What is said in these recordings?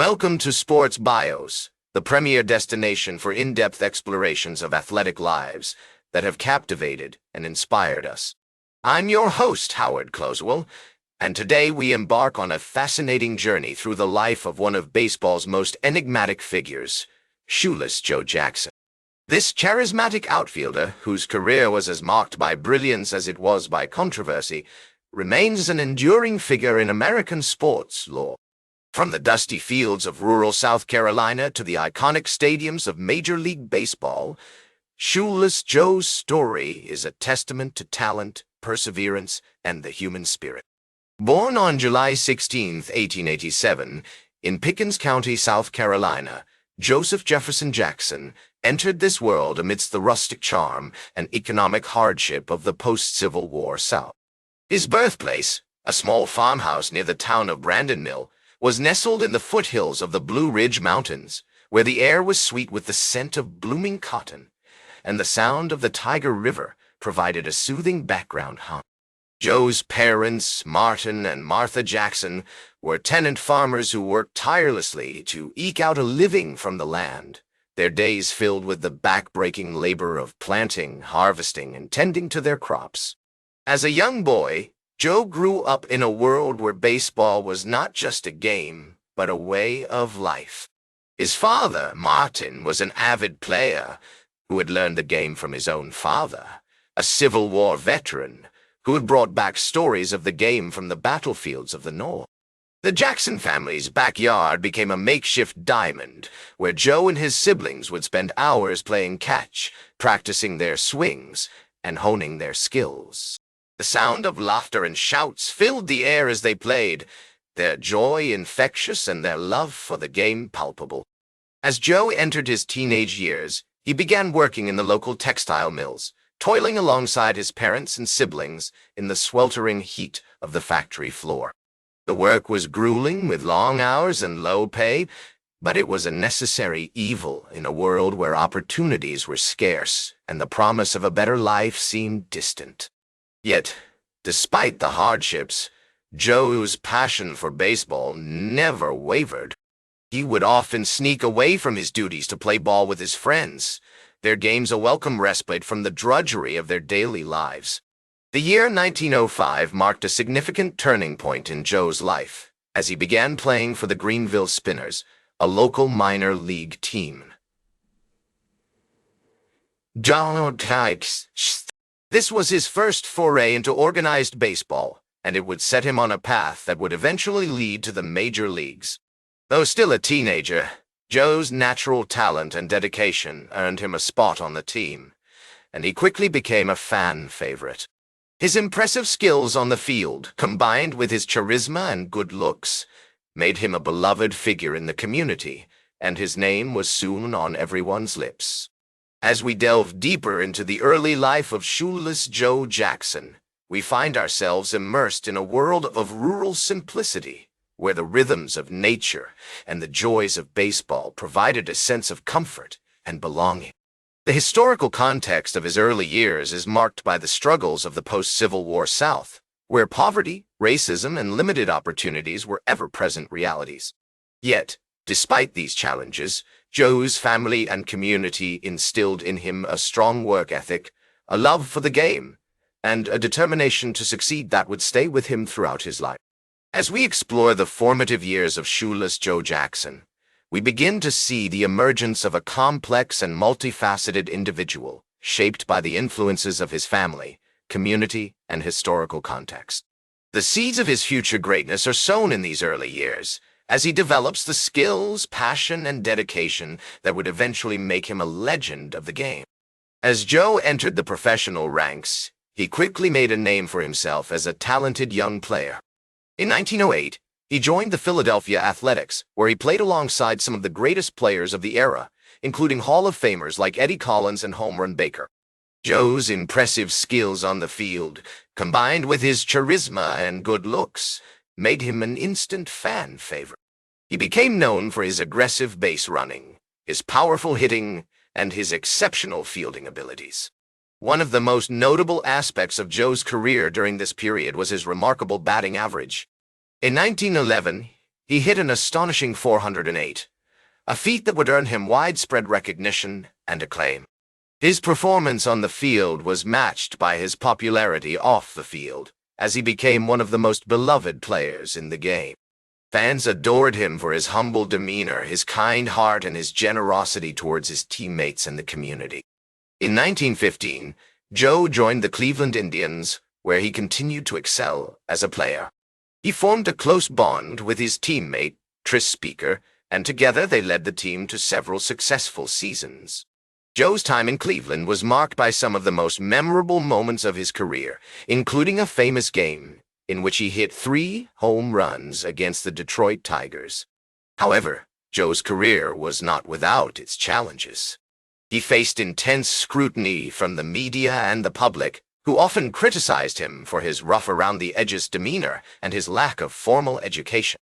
Welcome to Sports Bios, the premier destination for in-depth explorations of athletic lives that have captivated and inspired us. I'm your host, Howard Closewell, and today we embark on a fascinating journey through the life of one of baseball's most enigmatic figures, Shoeless Joe Jackson. This charismatic outfielder, whose career was as marked by brilliance as it was by controversy, remains an enduring figure in American sports lore. From the dusty fields of rural South Carolina to the iconic stadiums of Major League Baseball, Shoeless Joe's story is a testament to talent, perseverance, and the human spirit. Born on July 16, 1887, in Pickens County, South Carolina, Joseph Jefferson Jackson entered this world amidst the rustic charm and economic hardship of the post-Civil War South. His birthplace, a small farmhouse near the town of Brandon Mill, was nestled in the foothills of the Blue Ridge Mountains, where the air was sweet with the scent of blooming cotton, and the sound of the Tiger River provided a soothing background hum. Joe's parents, Martin and Martha Jackson, were tenant farmers who worked tirelessly to eke out a living from the land, their days filled with the back-breaking labor of planting, harvesting, and tending to their crops. As a young boy, Joe grew up in a world where baseball was not just a game, but a way of life. His father, Martin, was an avid player who had learned the game from his own father, a Civil War veteran who had brought back stories of the game from the battlefields of the North. The Jackson family's backyard became a makeshift diamond, where Joe and his siblings would spend hours playing catch, practicing their swings, and honing their skills. The sound of laughter and shouts filled the air as they played, their joy infectious and their love for the game palpable. As Joe entered his teenage years, he began working in the local textile mills, toiling alongside his parents and siblings in the sweltering heat of the factory floor. The work was grueling with long hours and low pay, but it was a necessary evil in a world where opportunities were scarce and the promise of a better life seemed distant. Yet, despite the hardships, Joe's passion for baseball never wavered. He would often sneak away from his duties to play ball with his friends, their games a welcome respite from the drudgery of their daily lives. The year 1905 marked a significant turning point in Joe's life, as he began playing for the Greenville Spinners, a local minor league team. This was his first foray into organized baseball, and it would set him on a path that would eventually lead to the major leagues. Though still a teenager, Joe's natural talent and dedication earned him a spot on the team, and he quickly became a fan favorite. His impressive skills on the field, combined with his charisma and good looks, made him a beloved figure in the community, and his name was soon on everyone's lips. As we delve deeper into the early life of Shoeless Joe Jackson, we find ourselves immersed in a world of rural simplicity, where the rhythms of nature and the joys of baseball provided a sense of comfort and belonging. The historical context of his early years is marked by the struggles of the post-Civil War South, where poverty, racism, and limited opportunities were ever-present realities. Yet, despite these challenges, Joe's family and community instilled in him a strong work ethic, a love for the game, and a determination to succeed that would stay with him throughout his life. As we explore the formative years of Shoeless Joe Jackson, we begin to see the emergence of a complex and multifaceted individual, shaped by the influences of his family, community, and historical context. The seeds of his future greatness are sown in these early years, as he develops the skills, passion, and dedication that would eventually make him a legend of the game. As Joe entered the professional ranks, he quickly made a name for himself as a talented young player. In 1908, he joined the Philadelphia Athletics, where he played alongside some of the greatest players of the era, including Hall of Famers like Eddie Collins and Home Run Baker. Joe's impressive skills on the field, combined with his charisma and good looks, made him an instant fan favorite. He became known for his aggressive base running, his powerful hitting, and his exceptional fielding abilities. One of the most notable aspects of Joe's career during this period was his remarkable batting average. In 1911, he hit an astonishing 408, a feat that would earn him widespread recognition and acclaim. His performance on the field was matched by his popularity off the field, as he became one of the most beloved players in the game. Fans adored him for his humble demeanor, his kind heart, and his generosity towards his teammates and the community. In 1915, Joe joined the Cleveland Indians, where he continued to excel as a player. He formed a close bond with his teammate, Tris Speaker, and together they led the team to several successful seasons. Joe's time in Cleveland was marked by some of the most memorable moments of his career, including a famous game in which he hit 3 home runs against the Detroit Tigers. However, Joe's career was not without its challenges. He faced intense scrutiny from the media and the public, who often criticized him for his rough-around-the-edges demeanor and his lack of formal education.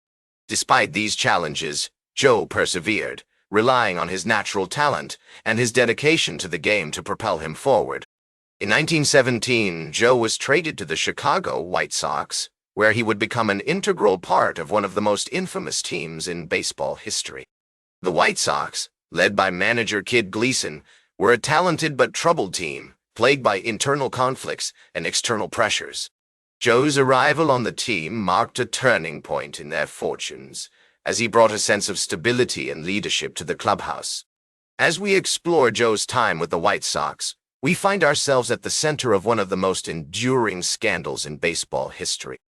Despite these challenges, Joe persevered, relying on his natural talent and his dedication to the game to propel him forward. In 1917, Joe was traded to the Chicago White Sox, where he would become an integral part of one of the most infamous teams in baseball history. The White Sox, led by manager Kid Gleason, were a talented but troubled team, plagued by internal conflicts and external pressures. Joe's arrival on the team marked a turning point in their fortunes, as he brought a sense of stability and leadership to the clubhouse. As we explore Joe's time with the White Sox, we find ourselves at the center of one of the most enduring scandals in baseball history.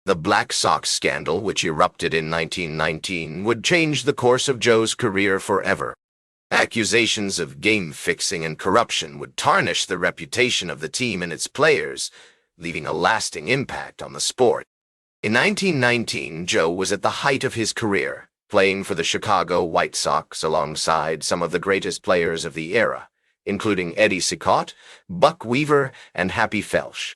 The Black Sox Scandal, which erupted in 1919, would change the course of Joe's career forever. Accusations of game-fixing and corruption would tarnish the reputation of the team and its players, leaving a lasting impact on the sport. In 1919, Joe was at the height of his career, playing for the Chicago White Sox alongside some of the greatest players of the era, including Eddie Cicotte, Buck Weaver, and Happy Felsch.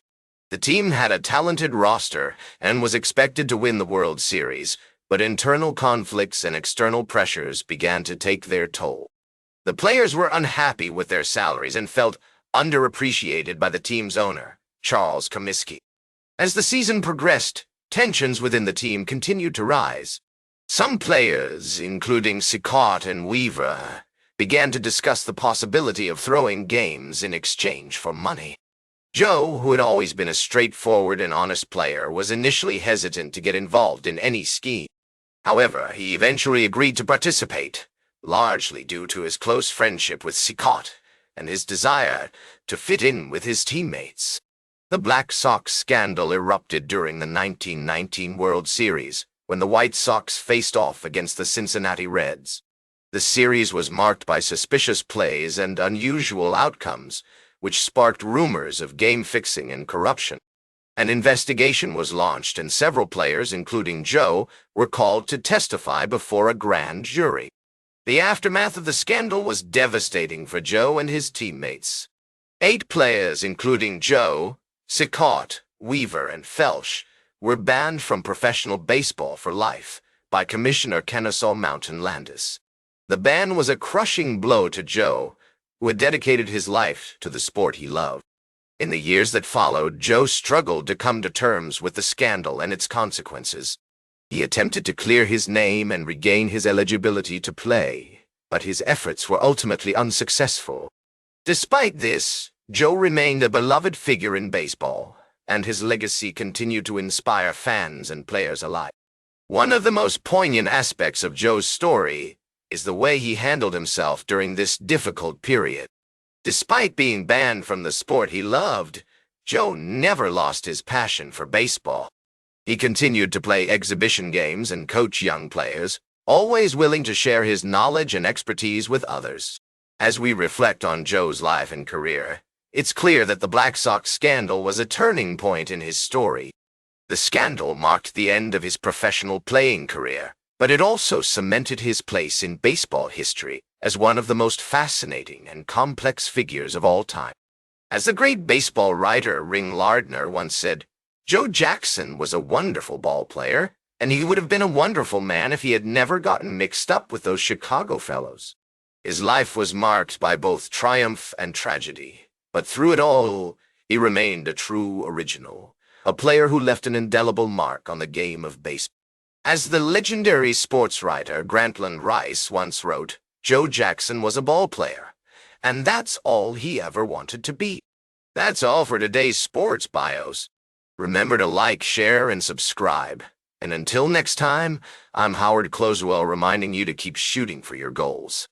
The team had a talented roster and was expected to win the World Series, but internal conflicts and external pressures began to take their toll. The players were unhappy with their salaries and felt underappreciated by the team's owner, Charles Comiskey. As the season progressed, tensions within the team continued to rise. Some players, including Cicotte and Weaver, began to discuss the possibility of throwing games in exchange for money. Joe, who had always been a straightforward and honest player, was initially hesitant to get involved in any scheme. However, he eventually agreed to participate, largely due to his close friendship with Cicotte and his desire to fit in with his teammates. The Black Sox Scandal erupted during the 1919 World Series, when the White Sox faced off against the Cincinnati Reds. The series was marked by suspicious plays and unusual outcomes, which sparked rumors of game-fixing and corruption. An investigation was launched, and several players, including Joe, were called to testify before a grand jury. The aftermath of the scandal was devastating for Joe and his teammates. 8 players, including Joe, Cicotte, Weaver, and Felsch, were banned from professional baseball for life by Commissioner Kennesaw Mountain Landis. The ban was a crushing blow to Joe, who had dedicated his life to the sport he loved. In the years that followed, Joe struggled to come to terms with the scandal and its consequences. He attempted to clear his name and regain his eligibility to play, but his efforts were ultimately unsuccessful. Despite this, Joe remained a beloved figure in baseball, and his legacy continued to inspire fans and players alike. One of the most poignant aspects of Joe's story is the way he handled himself during this difficult period. Despite being banned from the sport he loved, Joe never lost his passion for baseball. He continued to play exhibition games and coach young players, always willing to share his knowledge and expertise with others. As we reflect on Joe's life and career, it's clear that the Black Sox Scandal was a turning point in his story. The scandal marked the end of his professional playing career, but it also cemented his place in baseball history as one of the most fascinating and complex figures of all time. As the great baseball writer Ring Lardner once said, Joe Jackson was a wonderful ball player, and he would have been a wonderful man if he had never gotten mixed up with those Chicago fellows. His life was marked by both triumph and tragedy, but through it all, he remained a true original, a player who left an indelible mark on the game of baseball. As the legendary sports writer Grantland Rice once wrote, Joe Jackson was a ball player, and that's all he ever wanted to be. That's all for today's sports bios. Remember to like, share, and subscribe. And until next time, I'm Howard Closewell reminding you to keep shooting for your goals.